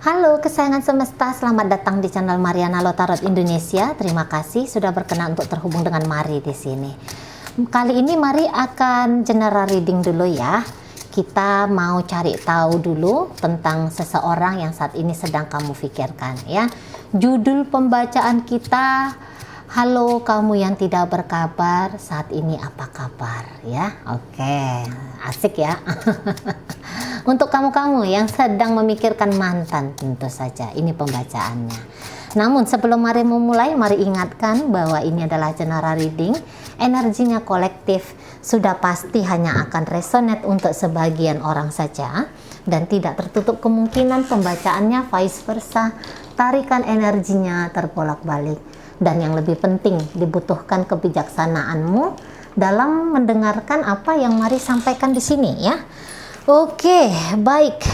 Halo kesayangan semesta, selamat datang di channel Mariana Lotarot Indonesia. Terima kasih sudah berkenan untuk terhubung dengan Mari di sini. Kali ini Mari akan general reading dulu ya. Kita mau cari tahu dulu tentang seseorang yang saat ini sedang kamu pikirkan ya. Judul pembacaan kita, halo kamu yang tidak berkabar, saat ini apa kabar ya? Oke, asik ya. Untuk kamu-kamu yang sedang memikirkan mantan, tentu saja ini pembacaannya. Namun sebelum Mari memulai, Mari ingatkan bahwa ini adalah general reading. Energinya kolektif, sudah pasti hanya akan resonate untuk sebagian orang saja, dan tidak tertutup kemungkinan pembacaannya vice versa. Tarikan energinya terbolak-balik, dan yang lebih penting dibutuhkan kebijaksanaanmu dalam mendengarkan apa yang Mari sampaikan di sini ya. Oke, baik.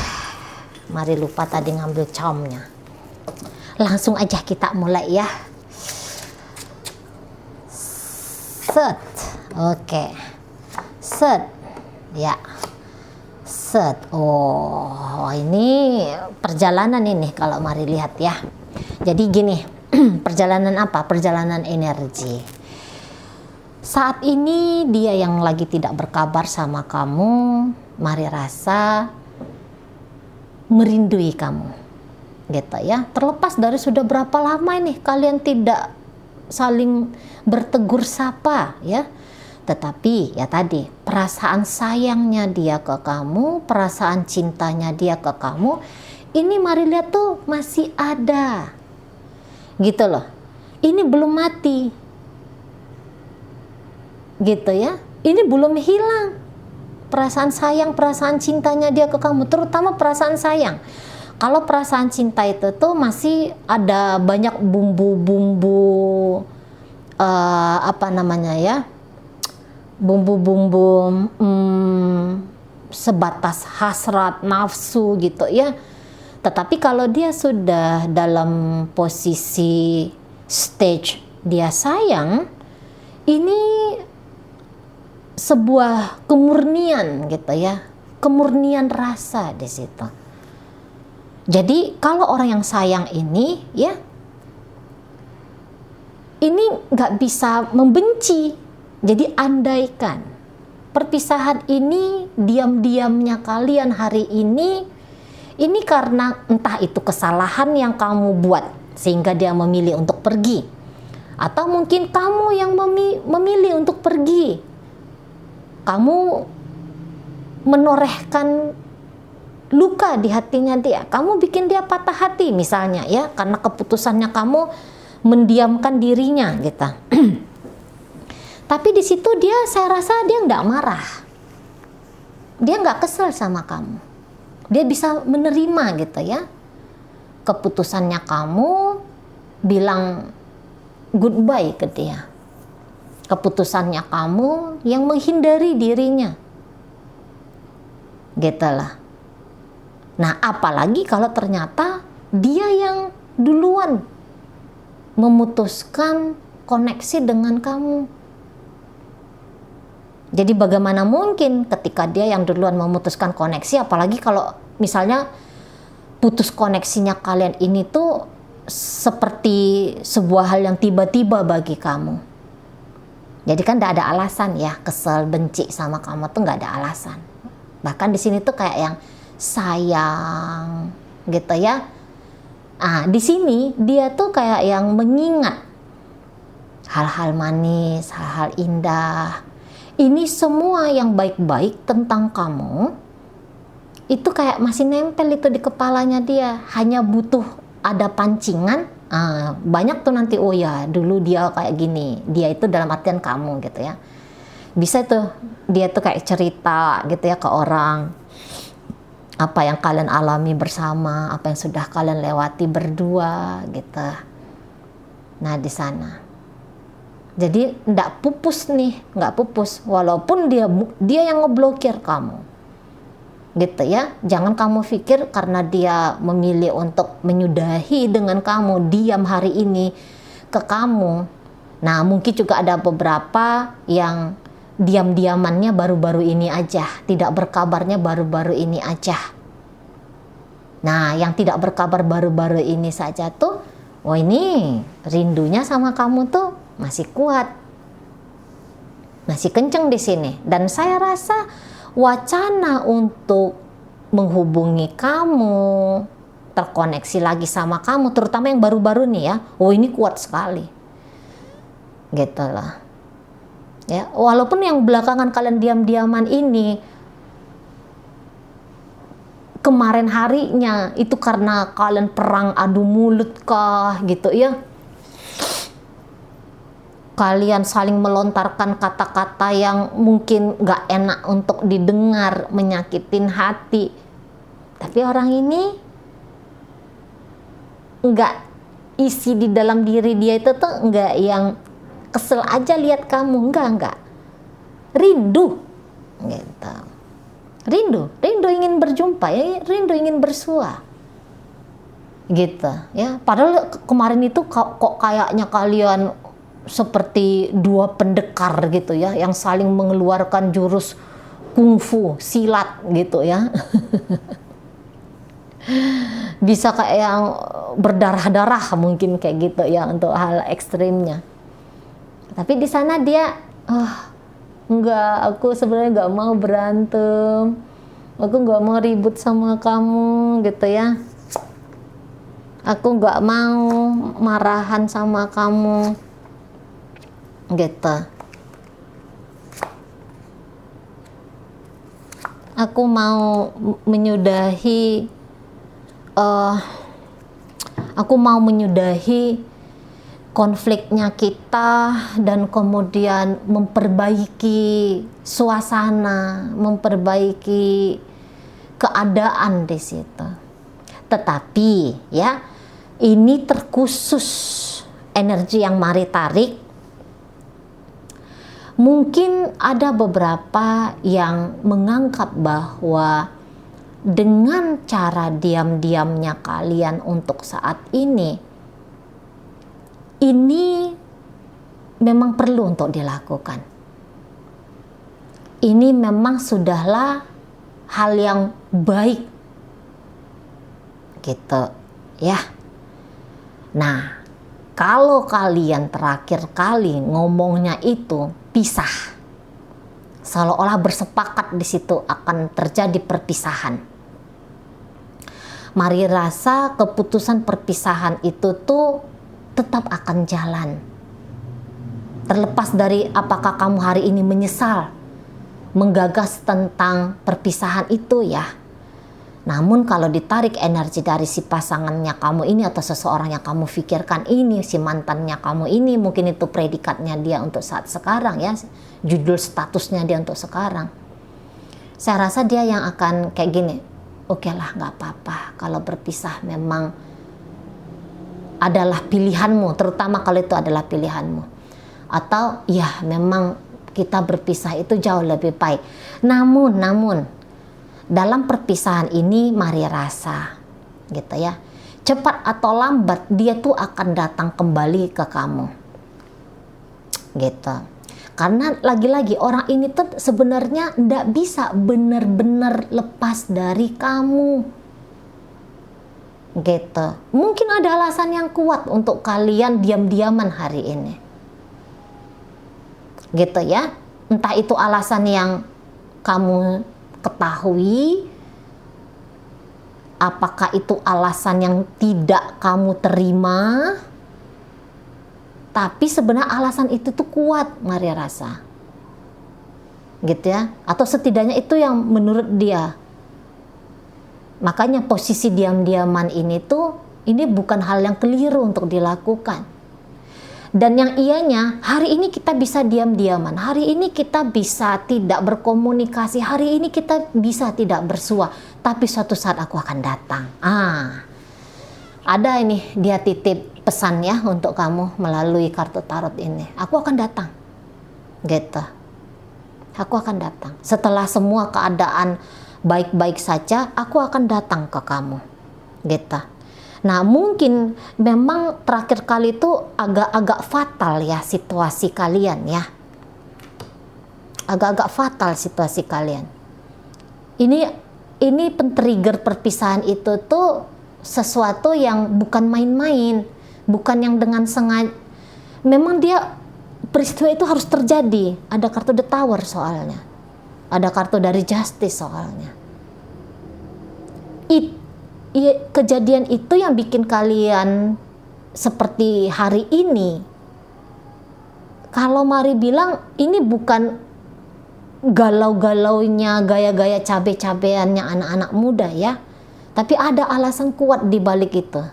Mari lupa tadi ngambil charmnya. Langsung aja kita mulai ya. Set. Oke. Set. Ya. Set. Oh, ini perjalanan ini kalau Mari lihat ya. Jadi gini, perjalanan apa? Perjalanan energi. Saat ini dia yang lagi tidak berkabar sama kamu, Mari rasa merindui kamu gitu ya. Terlepas dari sudah berapa lama ini kalian tidak saling bertegur sapa ya, tetapi ya tadi perasaan sayangnya dia ke kamu, perasaan cintanya dia ke kamu, ini Mari lihat tuh masih ada gitu loh. Ini belum mati gitu ya, ini belum hilang perasaan sayang, perasaan cintanya dia ke kamu, terutama perasaan sayang. Kalau perasaan cinta itu tuh masih ada banyak bumbu-bumbu apa namanya ya, bumbu-bumbu sebatas hasrat, nafsu gitu ya. Tetapi kalau dia sudah dalam posisi stage dia sayang, ini sebuah kemurnian gitu ya, kemurnian rasa di situ. Jadi kalau orang yang sayang ini ya, ini nggak bisa membenci. Jadi andaikan perpisahan ini diam-diamnya kalian hari ini karena entah itu kesalahan yang kamu buat sehingga dia memilih untuk pergi, atau mungkin kamu yang memilih untuk pergi. Kamu menorehkan luka di hatinya dia, kamu bikin dia patah hati misalnya ya, karena keputusannya kamu mendiamkan dirinya gitu. Tapi di situ saya rasa dia nggak marah, dia nggak kesel sama kamu, dia bisa menerima gitu ya keputusannya kamu bilang goodbye ke dia. Keputusannya kamu yang menghindari dirinya gitu lah. Nah apalagi kalau ternyata dia yang duluan memutuskan koneksi dengan kamu. Jadi bagaimana mungkin ketika dia yang duluan memutuskan koneksi, apalagi kalau misalnya putus koneksinya kalian ini tuh seperti sebuah hal yang tiba-tiba bagi kamu. Jadi kan tidak ada alasan ya, kesel, benci sama kamu tuh nggak ada alasan. Bahkan di sini tuh kayak yang sayang gitu ya. Ah, di sini dia tuh kayak yang mengingat hal-hal manis, hal-hal indah. Ini semua yang baik-baik tentang kamu itu kayak masih nempel itu di kepalanya dia. Hanya butuh ada pancingan. Banyak tuh nanti, oh ya dulu dia kayak gini, dia itu dalam artian kamu gitu ya, bisa tuh dia tuh kayak cerita gitu ya ke orang apa yang kalian alami bersama, apa yang sudah kalian lewati berdua gitu. Nah di sana jadi nggak pupus nih, nggak pupus walaupun dia yang ngeblokir kamu gitu ya. Jangan kamu pikir karena dia memilih untuk menyudahi dengan kamu, diam hari ini ke kamu. Nah mungkin juga ada beberapa yang diam-diamannya baru-baru ini aja, tidak berkabarnya baru-baru ini aja. Nah, yang tidak berkabar baru-baru ini saja tuh, oh ini rindunya sama kamu tuh masih kuat, masih kenceng di sini. Dan saya rasa wacana untuk menghubungi kamu, terkoneksi lagi sama kamu, terutama yang baru-baru nih ya, oh ini kuat sekali, gitu lah. Ya, walaupun yang belakangan kalian diam-diaman ini, kemarin harinya itu karena kalian perang adu mulut kah gitu ya, kalian saling melontarkan kata-kata yang mungkin gak enak untuk didengar, menyakitin hati. Tapi orang ini gak isi di dalam diri dia itu tuh gak yang kesel aja lihat kamu, enggak, rindu gitu. Rindu ingin berjumpa ya, rindu ingin bersua gitu ya. Padahal kemarin itu kok kayaknya kalian seperti dua pendekar gitu ya, yang saling mengeluarkan jurus kungfu, silat gitu ya. Bisa kayak yang berdarah-darah mungkin kayak gitu ya untuk hal ekstrimnya. Tapi di sana dia, enggak, aku sebenarnya enggak mau berantem, aku enggak mau ribut sama kamu gitu ya, aku enggak mau marahan sama kamu gitu, aku mau menyudahi konfliknya kita, dan kemudian memperbaiki suasana, memperbaiki keadaan di situ. Tetapi ya, ini terkhusus energi yang mari tarik. Mungkin ada beberapa yang menganggap bahwa dengan cara diam-diamnya kalian untuk saat ini memang perlu untuk dilakukan. Ini memang sudahlah hal yang baik gitu ya. Nah, kalau kalian terakhir kali ngomongnya itu pisah, seolah-olah bersepakat di situ akan terjadi perpisahan. Mari rasa keputusan perpisahan itu tuh tetap akan jalan. Terlepas dari apakah kamu hari ini menyesal menggagas tentang perpisahan itu ya. Namun kalau ditarik energi dari si pasangannya kamu ini atau seseorang yang kamu pikirkan ini, si mantannya kamu ini, mungkin itu predikatnya dia untuk saat sekarang ya, judul statusnya dia untuk sekarang. Saya rasa dia yang akan kayak gini, oke lah gak apa-apa kalau berpisah memang adalah pilihanmu, terutama kalau itu adalah pilihanmu. Atau ya memang kita berpisah itu jauh lebih baik. Namun dalam perpisahan ini mari rasa gitu ya, cepat atau lambat dia tuh akan datang kembali ke kamu gitu. Karena lagi-lagi orang ini tuh sebenarnya ndak bisa benar-benar lepas dari kamu gitu. Mungkin ada alasan yang kuat untuk kalian diam-diaman hari ini gitu ya. Entah itu alasan yang kamu ketahui, apakah itu alasan yang tidak kamu terima, tapi sebenarnya alasan itu tuh kuat mari rasa gitu ya, atau setidaknya itu yang menurut dia. Makanya posisi diam-diaman ini bukan hal yang keliru untuk dilakukan. Dan yang ianya, hari ini kita bisa diam-diaman, hari ini kita bisa tidak berkomunikasi, hari ini kita bisa tidak bersua, tapi suatu saat aku akan datang. Ada ini dia titip pesan ya untuk kamu melalui kartu tarot ini. Aku akan datang gitu. Aku akan datang setelah semua keadaan baik-baik saja, aku akan datang ke kamu gitu. Nah, mungkin memang terakhir kali itu agak-agak fatal ya situasi kalian ya. Agak-agak fatal situasi kalian. Ini ini pentrigger perpisahan itu tuh sesuatu yang bukan main-main, bukan yang dengan sengaja. Memang dia peristiwa itu harus terjadi. Ada kartu The Tower soalnya, ada kartu dari Justice soalnya. Kejadian itu yang bikin kalian seperti hari ini. Kalau Mari bilang ini bukan galau-galaunya, gaya-gaya cabe-cabeannya anak-anak muda ya, tapi ada alasan kuat di balik itu.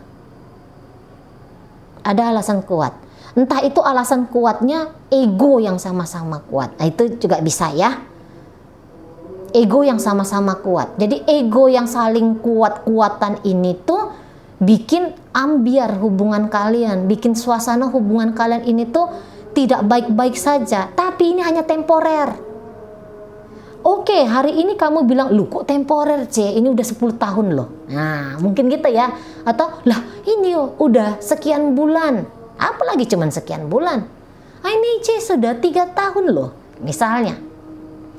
Ada alasan kuat. Entah itu alasan kuatnya ego yang sama-sama kuat. Nah, itu juga bisa ya. Ego yang sama-sama kuat. Jadi ego yang saling kuat-kuatan ini tuh bikin ambiar hubungan kalian, bikin suasana hubungan kalian ini tuh tidak baik-baik saja. Tapi ini hanya temporer. Oke, hari ini kamu bilang, lu kok temporer, C? Ini udah 10 tahun loh. Nah, mungkin gitu ya. Atau, lah ini udah sekian bulan. Apalagi cuman sekian bulan. Ah, ini C sudah 3 tahun loh, misalnya.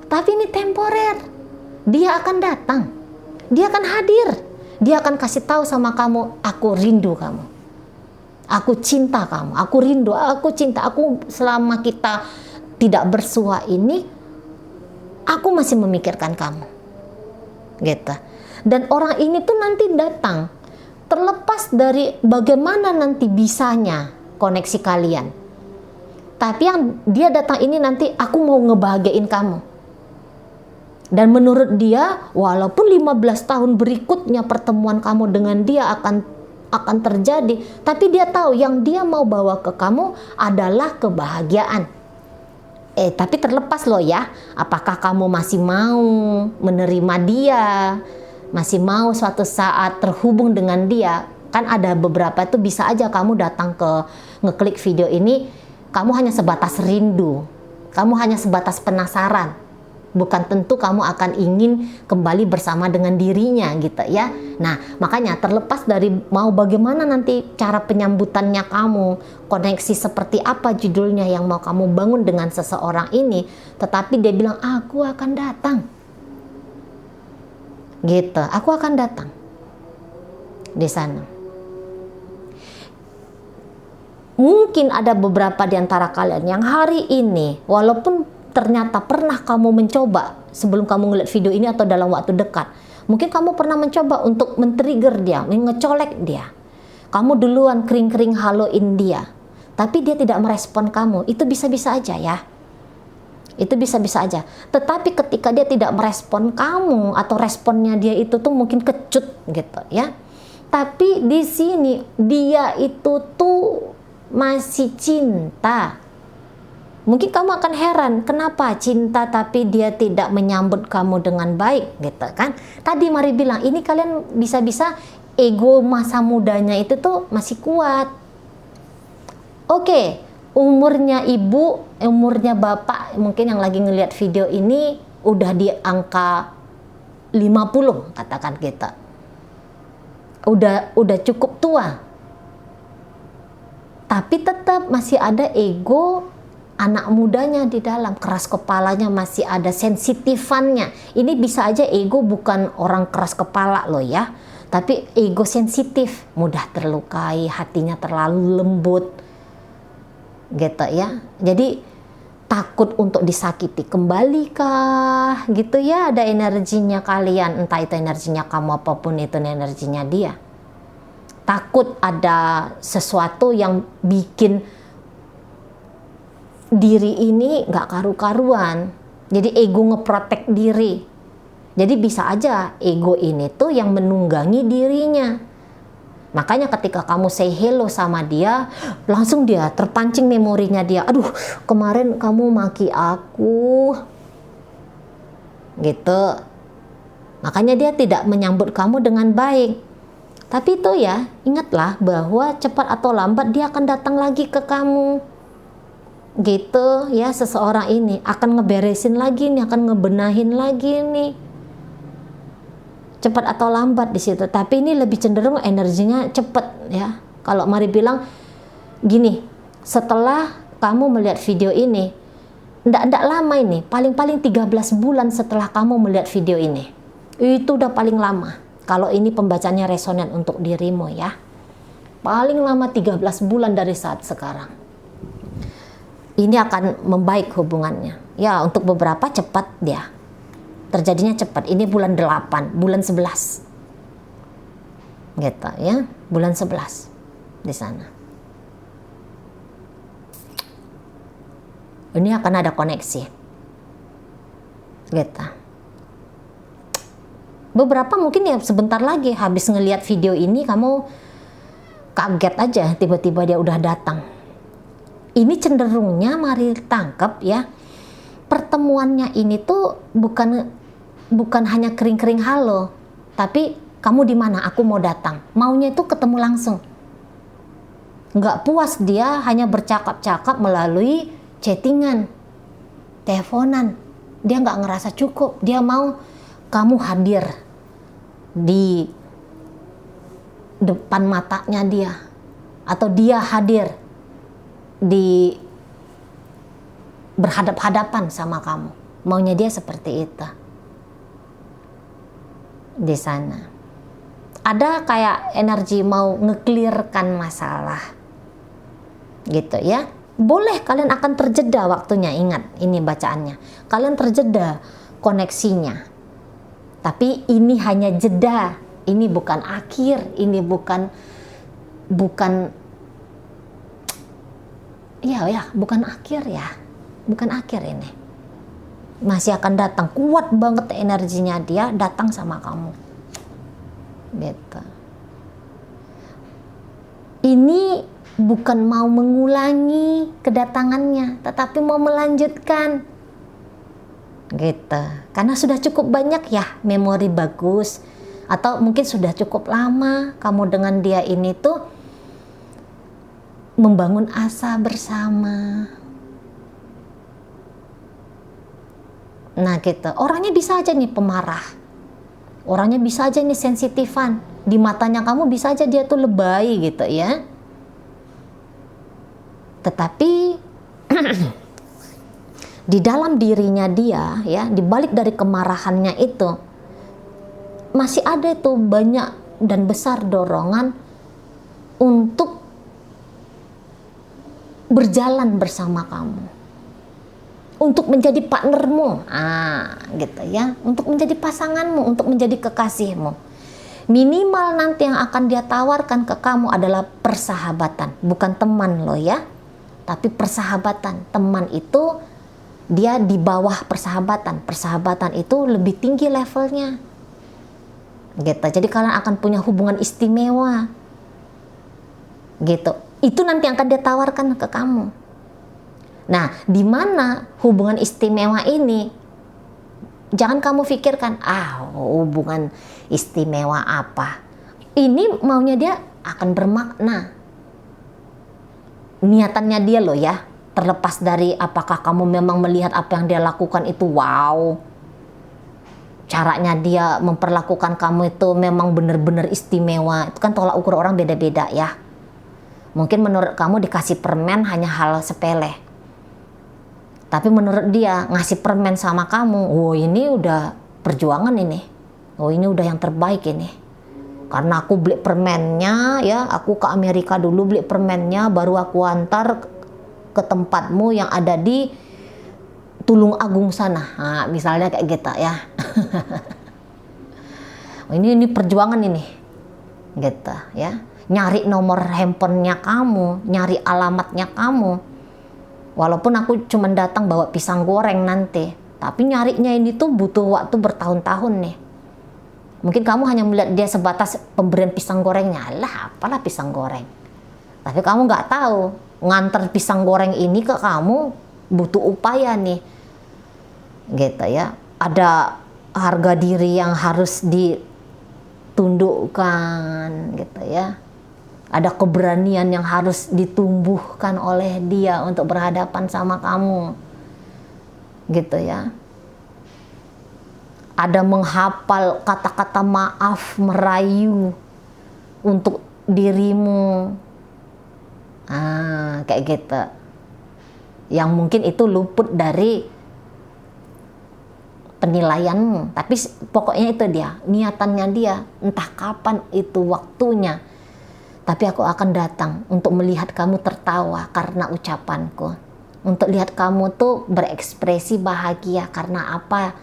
Tapi ini temporer. Dia akan datang. Dia akan hadir. Dia akan kasih tahu sama kamu, aku rindu kamu. Aku cinta kamu. Aku rindu, aku cinta. Aku selama kita tidak bersua ini, aku masih memikirkan kamu. Gitu. Dan orang ini tuh nanti datang. Terlepas dari bagaimana nanti bisanya koneksi kalian. Tapi yang dia datang ini nanti, aku mau ngebahagiain kamu. Dan menurut dia, walaupun 15 tahun berikutnya pertemuan kamu dengan dia akan terjadi, tapi dia tahu yang dia mau bawa ke kamu adalah kebahagiaan. Tapi terlepas loh ya, apakah kamu masih mau menerima dia, masih mau suatu saat terhubung dengan dia. Kan ada beberapa itu bisa aja kamu datang ke ngeklik video ini, kamu hanya sebatas rindu, kamu hanya sebatas penasaran. Bukan tentu kamu akan ingin kembali bersama dengan dirinya gitu ya. Nah, makanya terlepas dari mau bagaimana nanti cara penyambutannya kamu, koneksi seperti apa judulnya yang mau kamu bangun dengan seseorang ini, tetapi dia bilang, aku akan datang. Gitu, aku akan datang di sana. Mungkin ada beberapa di antara kalian yang hari ini, walaupun ternyata pernah kamu mencoba sebelum kamu ngeliat video ini atau dalam waktu dekat, mungkin kamu pernah mencoba untuk men-trigger dia, ngecolek dia. Kamu duluan kering-kering haloin dia, tapi dia tidak merespon kamu. Itu bisa-bisa aja ya. Itu bisa-bisa aja. Tetapi ketika dia tidak merespon kamu atau responnya dia itu tuh mungkin kecut gitu ya. Tapi di sini dia itu tuh masih cinta. Mungkin kamu akan heran, kenapa cinta tapi dia tidak menyambut kamu dengan baik gitu kan. Tadi Mari bilang, ini kalian bisa-bisa ego masa mudanya itu tuh masih kuat. Oke, umurnya ibu, umurnya bapak, mungkin yang lagi ngelihat video ini udah di angka 50 katakan kita. Udah cukup tua. Tapi tetap masih ada ego anak mudanya di dalam, keras kepalanya masih ada, sensitifannya. Ini bisa aja ego bukan orang keras kepala loh ya, tapi ego sensitif, mudah terlukai, hatinya terlalu lembut gitu ya. Jadi takut untuk disakiti kembali kah gitu ya, ada energinya kalian, entah itu energinya kamu apapun itu energinya dia. Takut ada sesuatu yang bikin diri ini gak karu-karuan. Jadi ego ngeprotek diri. Jadi bisa aja ego ini tuh yang menunggangi dirinya. Makanya ketika kamu say hello sama dia, langsung dia terpancing memorinya dia. Aduh, kemarin kamu maki aku. Gitu. Makanya dia tidak menyambut kamu dengan baik. Tapi itu ya, ingatlah bahwa cepat atau lambat dia akan datang lagi ke kamu. Gitu ya, seseorang ini akan ngeberesin lagi nih, akan ngebenahin lagi nih, cepat atau lambat di situ. Tapi ini lebih cenderung energinya cepat ya. Kalau Mari bilang gini, setelah kamu melihat video ini, ndak lama ini, paling-paling 13 bulan setelah kamu melihat video ini, Itu udah paling lama. Kalau ini pembacanya resonan untuk dirimu ya. Paling lama 13 bulan dari saat sekarang. Ini akan membaik hubungannya. Ya, untuk beberapa cepat dia. Terjadinya cepat. Ini bulan 8, bulan 11. Gitu ya, bulan 11 di sana. Ini akan ada koneksi. Gitu. Beberapa mungkin ya sebentar lagi habis ngelihat video ini kamu kaget aja tiba-tiba dia udah datang. Ini cenderungnya mari tangkap ya. Pertemuannya ini tuh bukan hanya kering-kering halo, tapi kamu di mana? Aku mau datang. Maunya itu ketemu langsung. Nggak puas dia hanya bercakap-cakap melalui chattingan, teleponan. Dia nggak ngerasa cukup. Dia mau kamu hadir di depan matanya dia, atau dia hadir di berhadap-hadapan sama kamu. Maunya dia seperti itu. Di sana ada kayak energi mau nge-clearkan masalah. Gitu ya. Boleh kalian akan terjeda waktunya, ingat ini bacaannya. Kalian terjeda koneksinya. Tapi ini hanya jeda. Ini bukan akhir, ini bukan bukan akhir ya. Bukan akhir ini. Masih akan datang, kuat banget energinya dia datang sama kamu. Gitu. Ini bukan mau mengulangi kedatangannya, tetapi mau melanjutkan. Gitu. Karena sudah cukup banyak ya memori bagus, atau mungkin sudah cukup lama kamu dengan dia ini tuh membangun asa bersama. Nah gitu, orangnya bisa aja nih pemarah, orangnya bisa aja nih sensitifan, di matanya kamu bisa aja dia tuh lebay gitu ya. Tetapi di dalam dirinya dia ya, di balik dari kemarahannya itu masih ada itu banyak dan besar dorongan untuk berjalan bersama kamu, untuk menjadi partnermu, gitu ya, untuk menjadi pasanganmu, untuk menjadi kekasihmu. Minimal nanti yang akan dia tawarkan ke kamu adalah persahabatan, bukan teman loh ya, tapi persahabatan. Teman itu dia di bawah persahabatan. Persahabatan itu lebih tinggi levelnya. Gitu. Jadi kalian akan punya hubungan istimewa. Gitu. Itu nanti yang akan dia tawarkan ke kamu. Nah, di mana hubungan istimewa ini? Jangan kamu pikirkan, hubungan istimewa apa? Ini maunya dia akan bermakna. Niatannya dia loh ya. Terlepas dari apakah kamu memang melihat apa yang dia lakukan itu wow, caranya dia memperlakukan kamu itu memang benar-benar istimewa. Itu kan tolak ukur orang beda-beda ya. Mungkin menurut kamu dikasih permen hanya hal sepele, tapi menurut dia ngasih permen sama kamu, ini udah perjuangan ini, ini udah yang terbaik ini. Karena aku beli permennya ya, aku ke Amerika dulu beli permennya, baru aku antar ke tempatmu yang ada di Tulung Agung sana. Nah, misalnya kayak gitu ya. ini perjuangan ini. Gitu ya. Nyari nomor handphonenya kamu, nyari alamatnya kamu. Walaupun aku cuma datang bawa pisang goreng nanti, tapi nyarinya ini tuh butuh waktu bertahun-tahun nih. Mungkin kamu hanya melihat dia sebatas pemberian pisang gorengnya. Lah, apalah pisang goreng. Tapi kamu nggak tahu, nganter pisang goreng ini ke kamu butuh upaya nih. Gitu ya. Ada harga diri yang harus ditundukkan gitu ya. Ada keberanian yang harus ditumbuhkan oleh dia untuk berhadapan sama kamu. Gitu ya. Ada menghafal kata-kata maaf, merayu untuk dirimu. Kayak gitu. Yang mungkin itu luput dari penilaianmu, tapi pokoknya itu dia, niatannya dia, entah kapan itu waktunya. Tapi aku akan datang untuk melihat kamu tertawa karena ucapanku, untuk lihat kamu tuh berekspresi bahagia karena apa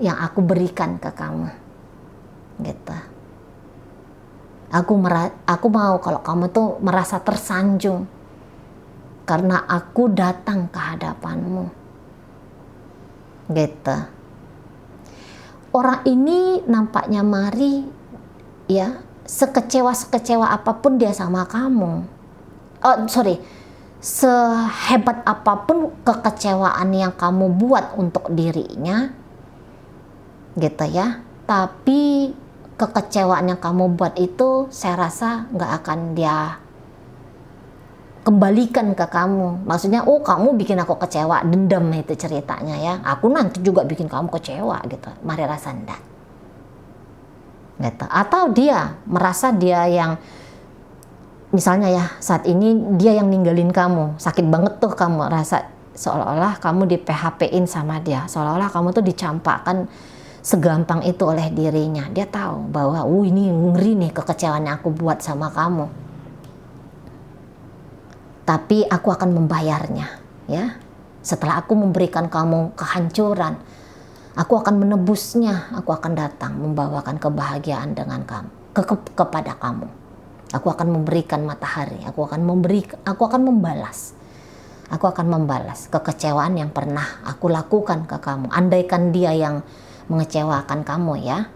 yang aku berikan ke kamu, gitu. Aku mau kalau kamu tuh merasa tersanjung karena aku datang ke hadapanmu, gitu. Orang ini nampaknya Mari, ya, sekecewa apapun dia sama kamu. Sehebat apapun kekecewaan yang kamu buat untuk dirinya, gitu ya. Tapi kekecewaan yang kamu buat itu, saya rasa nggak akan dia kembalikan ke kamu. Maksudnya, oh kamu bikin aku kecewa, dendam itu ceritanya ya. Aku nanti juga bikin kamu kecewa gitu. Mari rasa enggak. Gitu. Atau dia merasa dia yang, misalnya ya, saat ini dia yang ninggalin kamu. Sakit banget tuh kamu rasa seolah-olah kamu di PHP-in sama dia. Seolah-olah kamu tuh dicampakkan segampang itu oleh dirinya. Dia tahu bahwa, ini ngeri nih kekecewaan yang aku buat sama kamu. Tapi aku akan membayarnya, ya. Setelah aku memberikan kamu kehancuran, aku akan menebusnya. Aku akan datang membawakan kebahagiaan dengan kamu, kepada kamu. Aku akan memberikan matahari. Aku akan membalas. Aku akan membalas kekecewaan yang pernah aku lakukan ke kamu. Andaikan dia yang mengecewakan kamu, ya.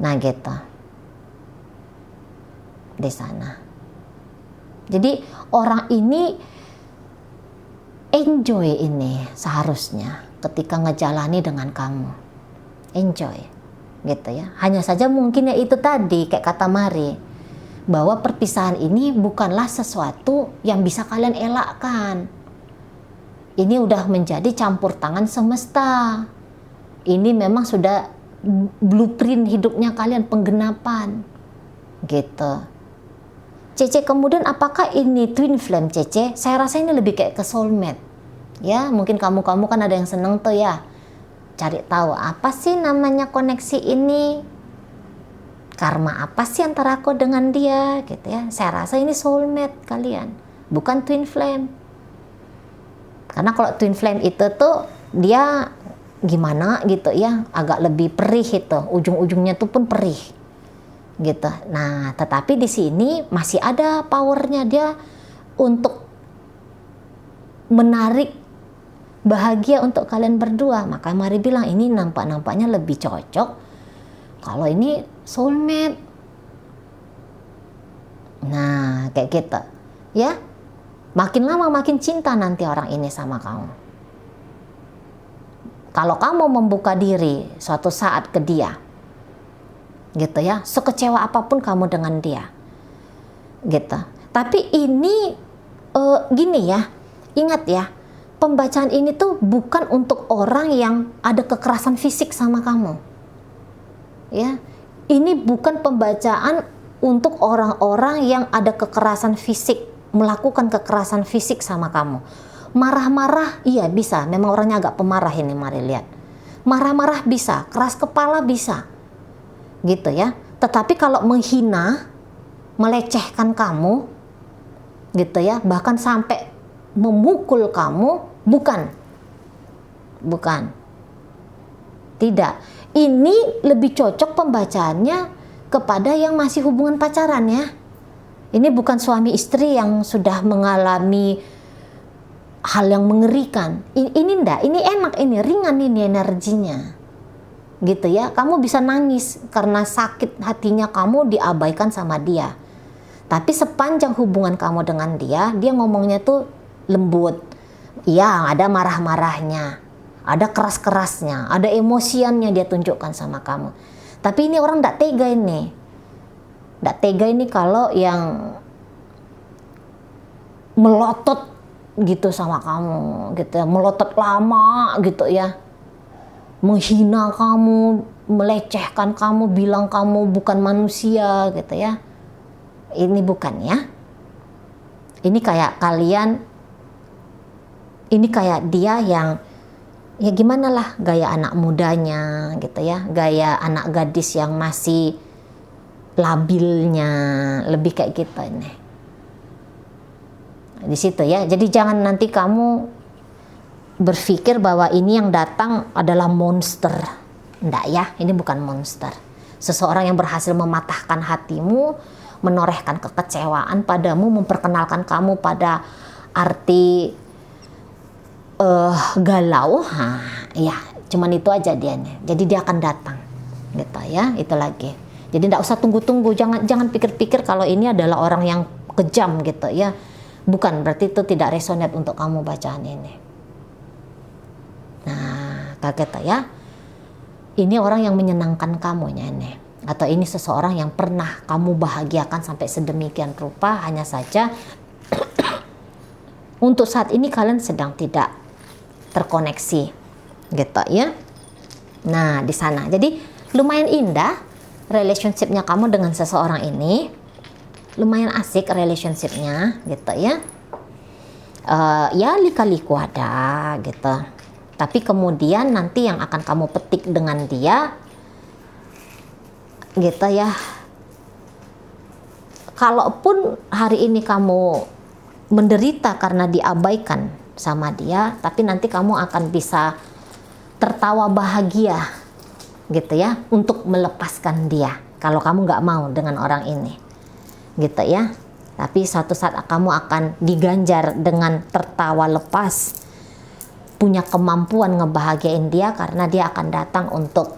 Nah, gitu. Di sana. Jadi orang ini enjoy ini seharusnya ketika ngejalani dengan kamu. Enjoy, gitu ya. Hanya saja mungkin ya itu tadi, kayak kata Mari, bahwa perpisahan ini bukanlah sesuatu yang bisa kalian elakkan. Ini udah menjadi campur tangan semesta. Ini memang sudah blueprint hidupnya kalian, penggenapan, gitu. Cece, kemudian apakah ini twin flame, Cece? Saya rasa ini lebih kayak ke soulmate. Ya, mungkin kamu kan ada yang seneng tuh ya. Cari tahu apa sih namanya koneksi ini? Karma apa sih antara aku dengan dia, gitu ya. Saya rasa ini soulmate kalian, bukan twin flame. Karena kalau twin flame itu tuh dia gimana gitu ya, agak lebih perih itu. Ujung-ujungnya tuh pun perih. Gitu. Nah, tetapi di sini masih ada powernya dia untuk menarik bahagia untuk kalian berdua. Maka Mari bilang ini nampaknya lebih cocok kalau ini soulmate. Nah, kayak gitu. Ya. Makin lama makin cinta nanti orang ini sama kamu. Kalau kamu membuka diri suatu saat ke dia, gitu ya, sekecewa apapun kamu dengan dia, gitu. Tapi ini gini ya, ingat ya, pembacaan ini tuh bukan untuk orang yang ada kekerasan fisik sama kamu, ya. Ini bukan pembacaan untuk orang-orang yang ada kekerasan fisik, melakukan kekerasan fisik sama kamu. Marah-marah, iya bisa, memang orangnya agak pemarah ini, Mari lihat. Marah-marah bisa, keras kepala bisa, gitu ya. Tetapi kalau menghina, melecehkan kamu, gitu ya, bahkan sampai memukul kamu, bukan. Tidak. Ini lebih cocok pembacaannya kepada yang masih hubungan pacaran, ya. Ini bukan suami istri yang sudah mengalami hal yang mengerikan. Ini enggak, ini enak, ini ringan, ini energinya, gitu ya. Kamu bisa nangis karena sakit hatinya kamu diabaikan sama dia. Tapi sepanjang hubungan kamu dengan dia ngomongnya tuh lembut. Iya, ada marah-marahnya, ada keras-kerasnya, ada emosiannya dia tunjukkan sama kamu. Tapi ini orang nggak tega ini. Nggak tega ini kalau yang melotot gitu sama kamu, gitu ya. Melotot lama gitu ya. Menghina kamu, melecehkan kamu, bilang kamu bukan manusia gitu ya. Ini bukan, ya. Ini kayak kalian, ini kayak dia yang ya gimana lah gaya anak mudanya gitu ya, gaya anak gadis yang masih labilnya, lebih kayak gitu nih di situ ya. Jadi jangan nanti kamu berpikir bahwa ini yang datang adalah monster. Enggak ya, ini bukan monster. Seseorang yang berhasil mematahkan hatimu, menorehkan kekecewaan padamu, memperkenalkan kamu pada arti galau. Ya, cuman itu aja dia nih. Jadi dia akan datang gitu ya, itu lagi. Jadi tidak usah tunggu-tunggu, jangan pikir-pikir kalau ini adalah orang yang kejam gitu ya. Bukan, berarti itu tidak resonate untuk kamu bacaan ini. Nah, kaget ya. Ini orang yang menyenangkan kamu nih. Atau ini seseorang yang pernah kamu bahagiakan sampai sedemikian rupa, hanya saja untuk saat ini kalian sedang tidak terkoneksi gitu ya. Nah, di sana. Jadi lumayan indah relationship-nya kamu dengan seseorang ini, lumayan asik relationship-nya gitu ya. Ya lika-liku ada gitu. Tapi kemudian nanti yang akan kamu petik dengan dia gitu ya. Kalaupun hari ini kamu menderita karena diabaikan sama dia, tapi nanti kamu akan bisa tertawa bahagia gitu ya, untuk melepaskan dia kalau kamu nggak mau dengan orang ini gitu ya. Tapi suatu saat kamu akan diganjar dengan tertawa lepas, punya kemampuan ngebahagiain dia, karena dia akan datang untuk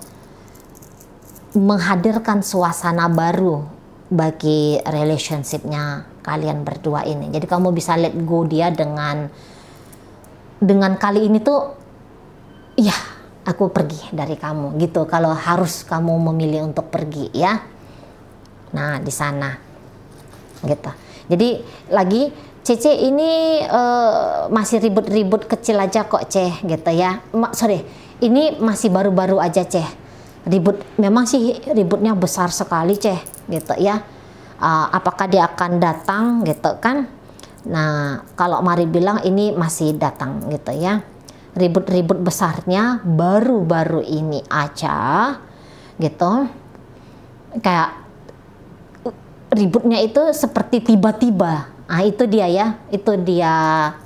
menghadirkan suasana baru bagi relationship-nya kalian berdua ini. Jadi kamu bisa let go dia dengan kali ini tuh ya, aku pergi dari kamu gitu, kalau harus kamu memilih untuk pergi ya. Nah, di sana gitu. Jadi lagi Cece ini masih ribut-ribut kecil aja kok Ceh gitu ya. Sorry, ini masih baru-baru aja Ceh. Ribut, memang sih ributnya besar sekali Ceh gitu ya. Apakah dia akan datang gitu kan? Nah, kalau Mari bilang ini masih datang gitu ya. Ribut-ribut besarnya baru-baru ini aja gitu, kayak ributnya itu seperti tiba-tiba. Itu dia ya, itu dia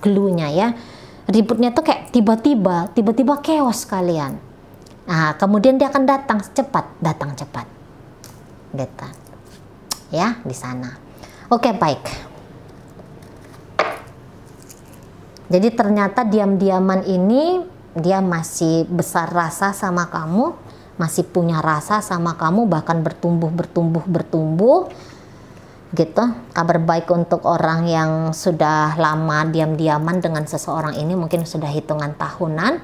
clue-nya ya. Ributnya tuh kayak tiba-tiba chaos kalian. Nah, kemudian dia akan datang cepat gitu ya, di sana. Oke, baik. Jadi ternyata diam-diaman ini dia masih besar rasa sama kamu, masih punya rasa sama kamu, bahkan bertumbuh gitu. Kabar baik untuk orang yang sudah lama diam-diaman dengan seseorang ini, mungkin sudah hitungan tahunan,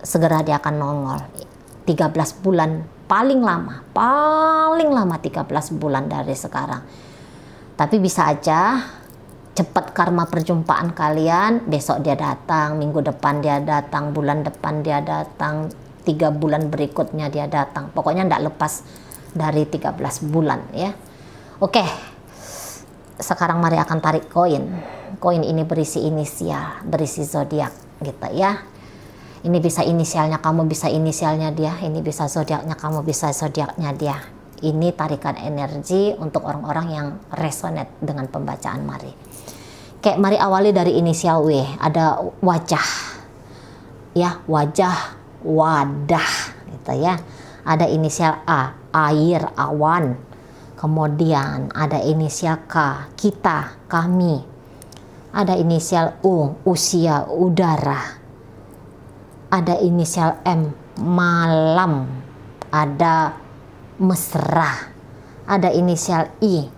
segera dia akan nongol. 13 bulan paling lama 13 bulan dari sekarang. Tapi bisa aja cepat karma perjumpaan kalian, besok dia datang, minggu depan dia datang, bulan depan dia datang, 3 bulan berikutnya dia datang. Pokoknya tidak lepas dari 13 bulan ya. Oke, sekarang Mari akan tarik koin. Koin ini berisi inisial, berisi zodiak gitu ya. Ini bisa inisialnya kamu, bisa inisialnya dia. Ini bisa zodiaknya kamu, bisa zodiaknya dia. Ini tarikan energi untuk orang-orang yang resonate dengan pembacaan Mari. Kayak Mari awali dari inisial W, ada wajah, ya wajah, wadah, gitu ya. Ada inisial A, air, awan. Kemudian ada inisial K, kita, kami. Ada inisial U, usia, udara. Ada inisial M, malam. Ada mesra. Ada inisial I,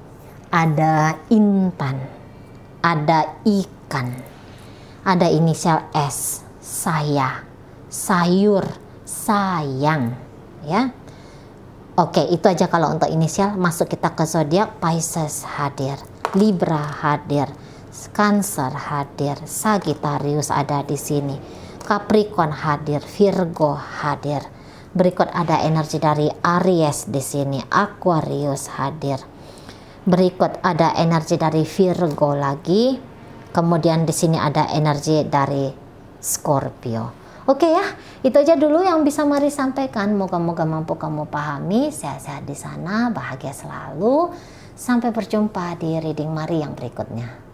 ada intan. Ada ikan. Ada inisial S, saya, sayur, sayang ya. Oke, itu aja kalau untuk inisial. Masuk kita ke zodiak. Pisces hadir, Libra hadir, Cancer hadir, Sagittarius ada di sini, Capricorn hadir, Virgo hadir. Berikut ada energi dari Aries di sini, Aquarius hadir. Berikut ada energi dari Virgo lagi. Kemudian di sini ada energi dari Scorpio. Oke ya, itu aja dulu yang bisa Mari sampaikan. Moga-moga mampu kamu pahami. Sehat-sehat di sana, bahagia selalu. Sampai berjumpa di reading Mari yang berikutnya.